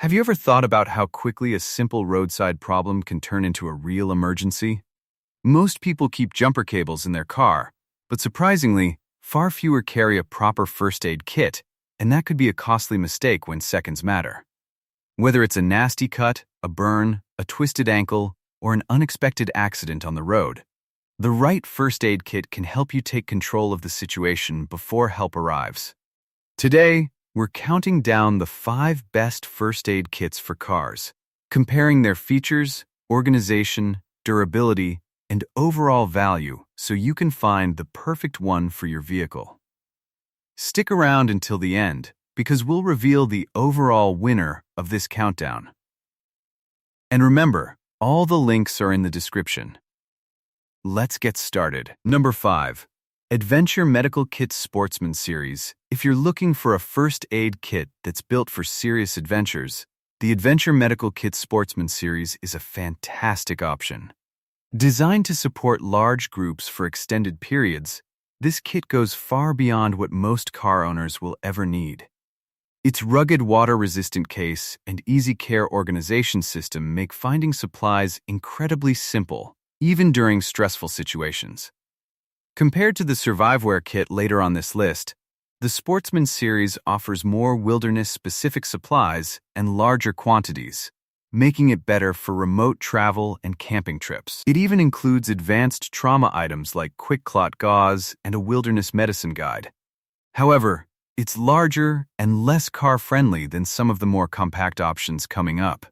Have you ever thought about how quickly a simple roadside problem can turn into a real emergency? Most people keep jumper cables in their car, but surprisingly, far fewer carry a proper first aid kit, and that could be a costly mistake when seconds matter. Whether it's a nasty cut, a burn, a twisted ankle, or an unexpected accident on the road, the right first aid kit can help you take control of the situation before help arrives. Today, we're counting down the 5 best first aid kits for cars, comparing their features, organization, durability, and overall value so you can find the perfect one for your vehicle. Stick around until the end, because we'll reveal the overall winner of this countdown. And remember, all the links are in the description. Let's get started. Number 5. Adventure Medical Kit Sportsman Series. If you're looking for a first aid kit that's built for serious adventures, the Adventure Medical Kit Sportsman Series is a fantastic option. Designed to support large groups for extended periods, this kit goes far beyond what most car owners will ever need. Its rugged water-resistant case and easy care organization system make finding supplies incredibly simple, even during stressful situations. Compared to the Surviveware kit later on this list, the Sportsman series offers more wilderness-specific supplies and larger quantities, making it better for remote travel and camping trips. It even includes advanced trauma items like quick clot gauze and a wilderness medicine guide. However, it's larger and less car-friendly than some of the more compact options coming up.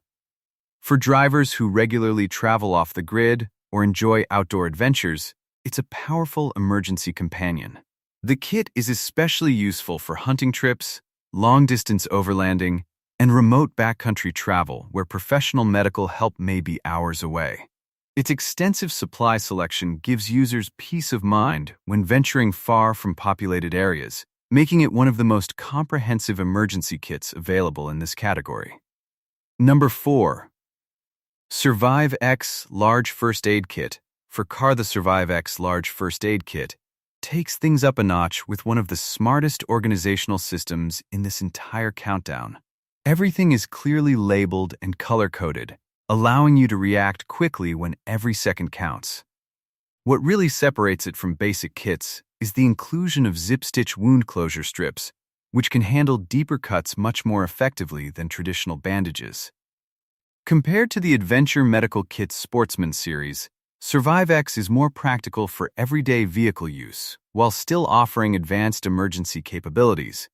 For drivers who regularly travel off the grid or enjoy outdoor adventures, it's a powerful emergency companion. The kit is especially useful for hunting trips, long-distance overlanding, and remote backcountry travel where professional medical help may be hours away. Its extensive supply selection gives users peace of mind when venturing far from populated areas, making it one of the most comprehensive emergency kits available in this category. Number 4. Survive X Large First Aid Kit. For car, the Survive X Large First Aid Kit takes things up a notch with one of the smartest organizational systems in this entire countdown. Everything is clearly labeled and color-coded, allowing you to react quickly when every second counts. What really separates it from basic kits is the inclusion of zip-stitch wound closure strips, which can handle deeper cuts much more effectively than traditional bandages. Compared to the Adventure Medical Kit Sportsman series, Survive X is more practical for everyday vehicle use, while still offering advanced emergency capabilities.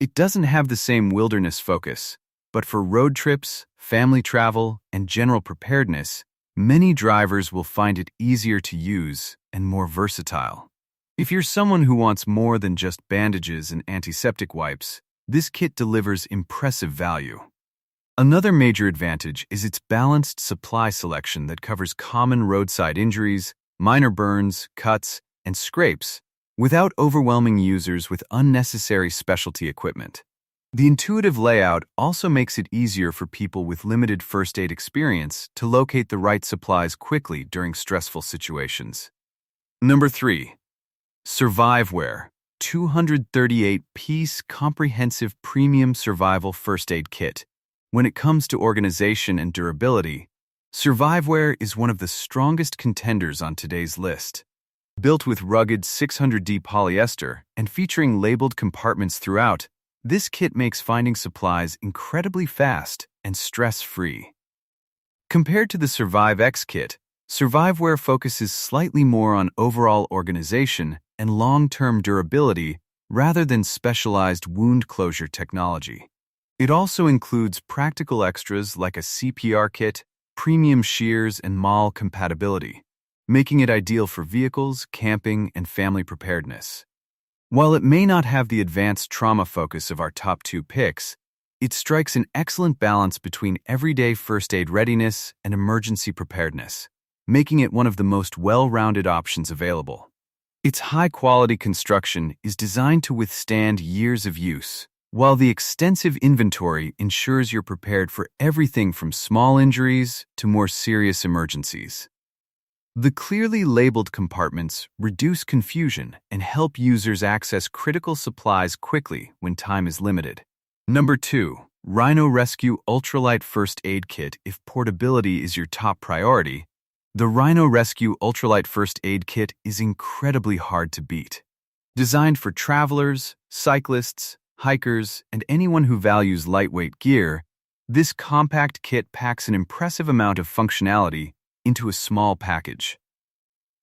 It doesn't have the same wilderness focus, but for road trips, family travel, and general preparedness, many drivers will find it easier to use and more versatile. If you're someone who wants more than just bandages and antiseptic wipes, this kit delivers impressive value. Another major advantage is its balanced supply selection that covers common roadside injuries, minor burns, cuts, and scrapes, without overwhelming users with unnecessary specialty equipment. The intuitive layout also makes it easier for people with limited first aid experience to locate the right supplies quickly during stressful situations. Number 3. Surviveware 238-piece comprehensive premium survival first aid kit. When it comes to organization and durability, Surviveware is one of the strongest contenders on today's list. Built with rugged 600D polyester and featuring labeled compartments throughout, this kit makes finding supplies incredibly fast and stress-free. Compared to the Survive X kit, Surviveware focuses slightly more on overall organization and long-term durability rather than specialized wound closure technology. It also includes practical extras like a CPR kit, premium shears, and MAL compatibility, making it ideal for vehicles, camping, and family preparedness. While it may not have the advanced trauma focus of our top 2 picks, it strikes an excellent balance between everyday first aid readiness and emergency preparedness, making it one of the most well-rounded options available. Its high-quality construction is designed to withstand years of use, while the extensive inventory ensures you're prepared for everything from small injuries to more serious emergencies. The clearly labeled compartments reduce confusion and help users access critical supplies quickly when time is limited. Number 2. Rhino Rescue Ultralight First Aid Kit. If portability is your top priority, the Rhino Rescue Ultralight First Aid Kit is incredibly hard to beat. Designed for travelers, cyclists, hikers, and anyone who values lightweight gear, this compact kit packs an impressive amount of functionality into a small package.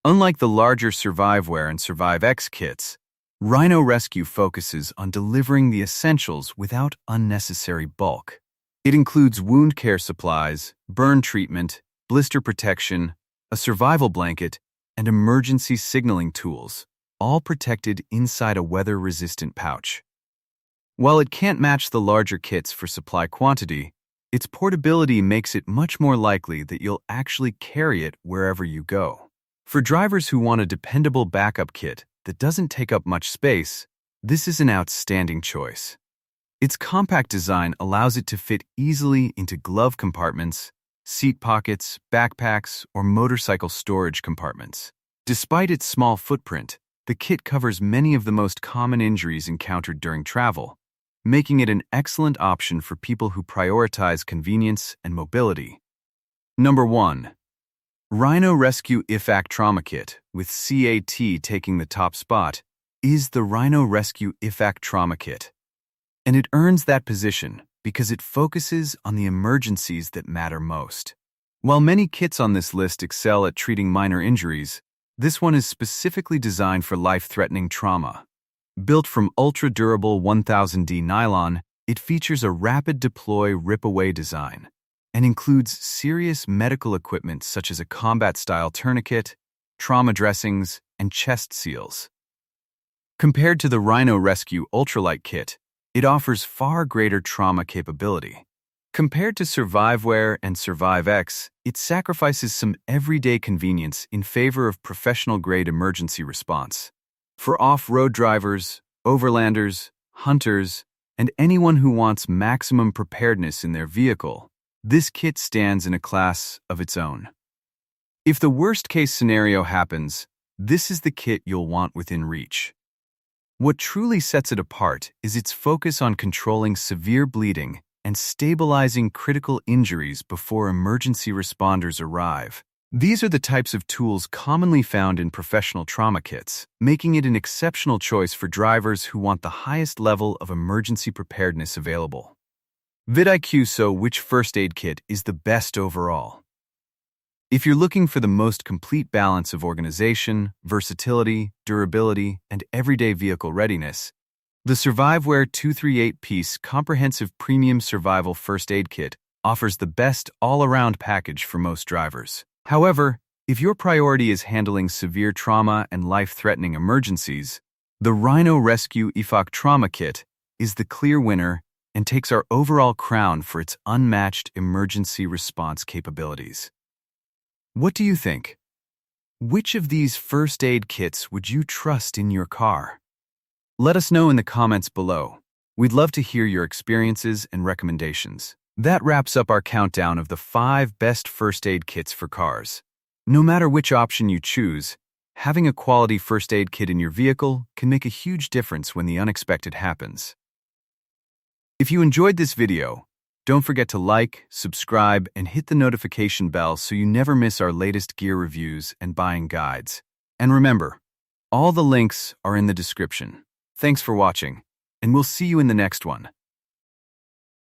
Unlike the larger SurviveWare and SurviveX kits, Rhino Rescue focuses on delivering the essentials without unnecessary bulk. It includes wound care supplies, burn treatment, blister protection, a survival blanket, and emergency signaling tools, all protected inside a weather-resistant pouch. While it can't match the larger kits for supply quantity, its portability makes it much more likely that you'll actually carry it wherever you go. For drivers who want a dependable backup kit that doesn't take up much space, this is an outstanding choice. Its compact design allows it to fit easily into glove compartments, seat pockets, backpacks, or motorcycle storage compartments. Despite its small footprint, the kit covers many of the most common injuries encountered during travel, making it an excellent option for people who prioritize convenience and mobility. Number 1. Rhino Rescue IFAC Trauma Kit, with CAT taking the top spot, is the Rhino Rescue IFAC Trauma Kit. And it earns that position because it focuses on the emergencies that matter most. While many kits on this list excel at treating minor injuries, this one is specifically designed for life-threatening trauma. Built from ultra-durable 1000D nylon, it features a rapid deploy rip-away design and includes serious medical equipment such as a combat-style tourniquet, trauma dressings, and chest seals. Compared to the Rhino Rescue Ultralight Kit, it offers far greater trauma capability. Compared to SurviveWare and SurviveX, it sacrifices some everyday convenience in favor of professional-grade emergency response. For off-road drivers, overlanders, hunters, and anyone who wants maximum preparedness in their vehicle, this kit stands in a class of its own. If the worst-case scenario happens, this is the kit you'll want within reach. What truly sets it apart is its focus on controlling severe bleeding and stabilizing critical injuries before emergency responders arrive. These are the types of tools commonly found in professional trauma kits, making it an exceptional choice for drivers who want the highest level of emergency preparedness available. vidIQ. So, which first aid kit is the best overall? If you're looking for the most complete balance of organization, versatility, durability, and everyday vehicle readiness, the SurviveWare 238-piece Comprehensive Premium Survival First Aid Kit offers the best all-around package for most drivers. However, if your priority is handling severe trauma and life-threatening emergencies, the Rhino Rescue IFAC Trauma Kit is the clear winner and takes our overall crown for its unmatched emergency response capabilities. What do you think? Which of these first aid kits would you trust in your car? Let us know in the comments below. We'd love to hear your experiences and recommendations. That wraps up our countdown of the 5 best first aid kits for cars. No matter which option you choose, having a quality first aid kit in your vehicle can make a huge difference when the unexpected happens. If you enjoyed this video, don't forget to like, subscribe, and hit the notification bell so you never miss our latest gear reviews and buying guides. And remember, all the links are in the description. Thanks for watching, and we'll see you in the next one.